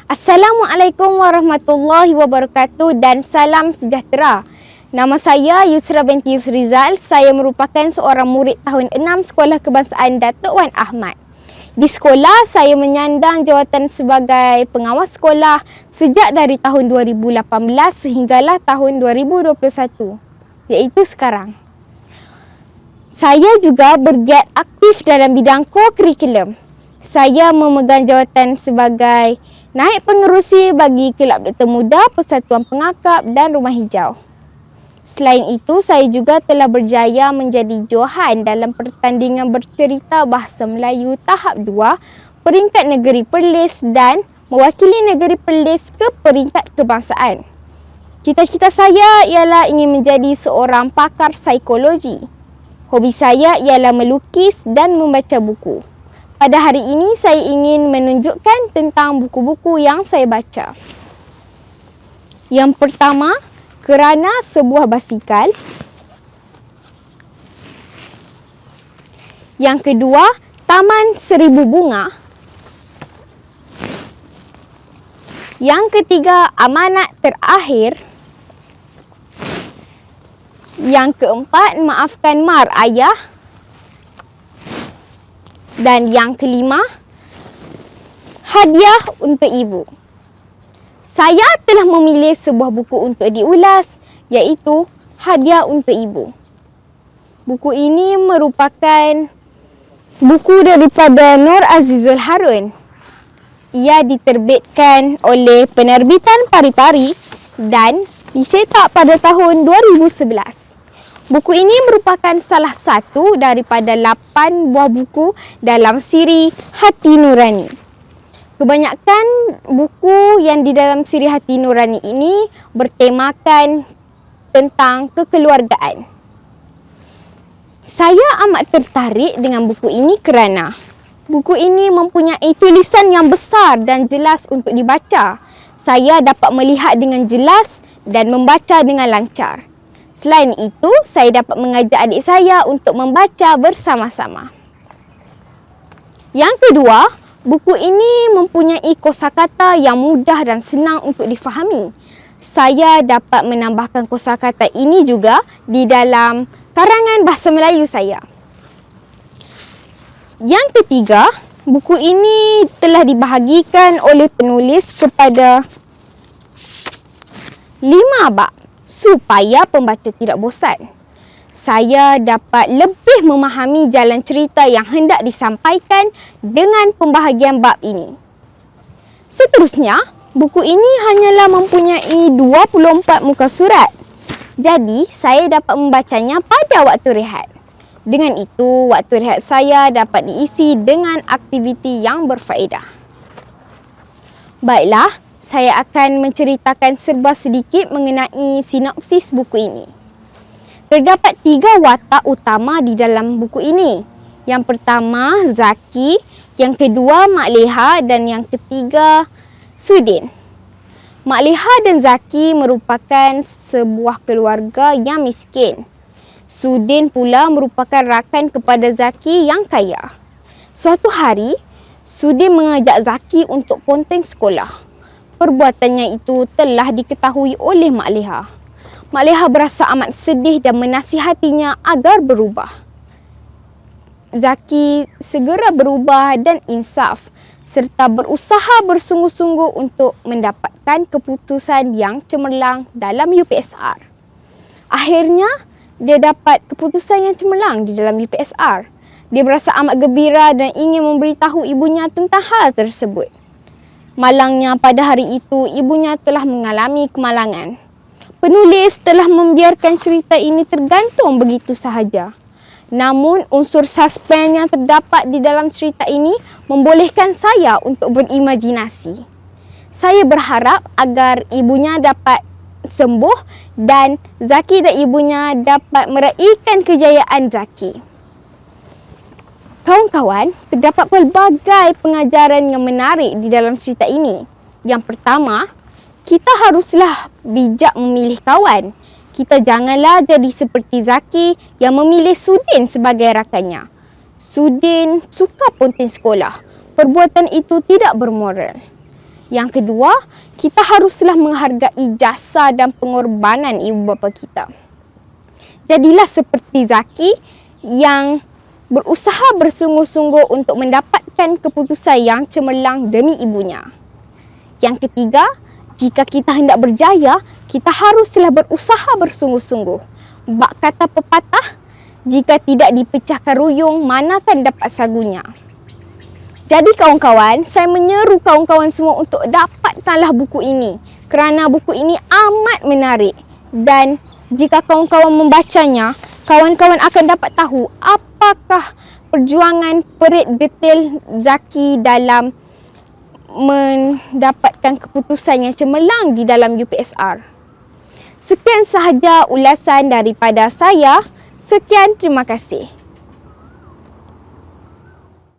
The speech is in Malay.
Assalamualaikum warahmatullahi wabarakatuh dan salam sejahtera. Nama saya Yusra binti Rizal. Saya merupakan seorang murid tahun 6 Sekolah Kebangsaan Datuk Wan Ahmad. Di sekolah, saya menyandang jawatan sebagai pengawas sekolah sejak dari tahun 2018 sehinggalah tahun 2021, iaitu sekarang. Saya juga bergiat aktif dalam bidang co-curriculum. Saya memegang jawatan sebagai naib pengerusi bagi Kelab Doktor Muda, Persatuan Pengakap dan Rumah Hijau. Selain itu, saya juga telah berjaya menjadi johan dalam pertandingan bercerita bahasa Melayu tahap 2 peringkat negeri Perlis dan mewakili negeri Perlis ke peringkat kebangsaan. Cita-cita saya ialah ingin menjadi seorang pakar psikologi. Hobi saya ialah melukis dan membaca buku. Pada hari ini, saya ingin menunjukkan tentang buku-buku yang saya baca. Yang pertama, Kerana Sebuah Basikal. Yang kedua, Taman Seribu Bunga. Yang ketiga, Amanat Terakhir. Yang keempat, Maafkan Mar Ayah. Dan yang kelima, Hadiah untuk Ibu. Saya telah memilih sebuah buku untuk diulas, iaitu Hadiah untuk Ibu. Buku ini merupakan buku daripada Nur Azizul Harun. Ia diterbitkan oleh Penerbitan Pari-Pari dan dicetak pada tahun 2011. Buku ini merupakan salah satu daripada 8 buah buku dalam siri Hati Nurani. Kebanyakan buku yang di dalam siri Hati Nurani ini bertemakan tentang kekeluargaan. Saya amat tertarik dengan buku ini kerana buku ini mempunyai tulisan yang besar dan jelas untuk dibaca. Saya dapat melihat dengan jelas dan membaca dengan lancar. Selain itu, saya dapat mengajak adik saya untuk membaca bersama-sama. Yang kedua, buku ini mempunyai kosakata yang mudah dan senang untuk difahami. Saya dapat menambahkan kosakata ini juga di dalam karangan bahasa Melayu saya. Yang ketiga, buku ini telah dibahagikan oleh penulis kepada 5 bab supaya pembaca tidak bosan. Saya dapat lebih memahami jalan cerita yang hendak disampaikan dengan pembahagian bab ini. Seterusnya, buku ini hanyalah mempunyai 24 muka surat. Jadi, saya dapat membacanya pada waktu rehat. Dengan itu, waktu rehat saya dapat diisi dengan aktiviti yang berfaedah. Baiklah, saya akan menceritakan serba sedikit mengenai sinopsis buku ini. Terdapat 3 watak utama di dalam buku ini. Yang pertama, Zaki. Yang kedua, Mak Leha. Dan yang ketiga, Sudin. Mak Leha dan Zaki merupakan sebuah keluarga yang miskin. Sudin pula merupakan rakan kepada Zaki yang kaya. Suatu hari, Sudin mengajak Zaki untuk ponteng sekolah. Perbuatannya itu telah diketahui oleh Mak Leha. Mak Leha berasa amat sedih dan menasihatinya agar berubah. Zaki segera berubah dan insaf serta berusaha bersungguh-sungguh untuk mendapatkan keputusan yang cemerlang dalam UPSR. Akhirnya, dia dapat keputusan yang cemerlang di dalam UPSR. Dia berasa amat gembira dan ingin memberitahu ibunya tentang hal tersebut. Malangnya pada hari itu, ibunya telah mengalami kemalangan. Penulis telah membiarkan cerita ini tergantung begitu sahaja. Namun, unsur suspense yang terdapat di dalam cerita ini membolehkan saya untuk berimajinasi. Saya berharap agar ibunya dapat sembuh dan Zaki dan ibunya dapat meraihkan kejayaan Zaki. Kawan-kawan, terdapat pelbagai pengajaran yang menarik di dalam cerita ini. Yang pertama, kita haruslah bijak memilih kawan. Kita janganlah jadi seperti Zaki yang memilih Sudin sebagai rakannya. Sudin suka ponteng sekolah. Perbuatan itu tidak bermoral. Yang kedua, kita haruslah menghargai jasa dan pengorbanan ibu bapa kita. Jadilah seperti Zaki yang berusaha bersungguh-sungguh untuk mendapatkan keputusan yang cemerlang demi ibunya. Yang ketiga, jika kita hendak berjaya, kita haruslah berusaha bersungguh-sungguh. Bak kata pepatah, jika tidak dipecahkan ruyung, mana akan dapat sagunya. Jadi kawan-kawan, saya menyeru kawan-kawan semua untuk dapatkanlah buku ini kerana buku ini amat menarik, dan jika kawan-kawan membacanya, kawan-kawan akan dapat tahu apakah perjuangan perit detail Zaki dalam mendapatkan keputusan yang cemerlang di dalam UPSR. Sekian sahaja ulasan daripada saya. Sekian, terima kasih.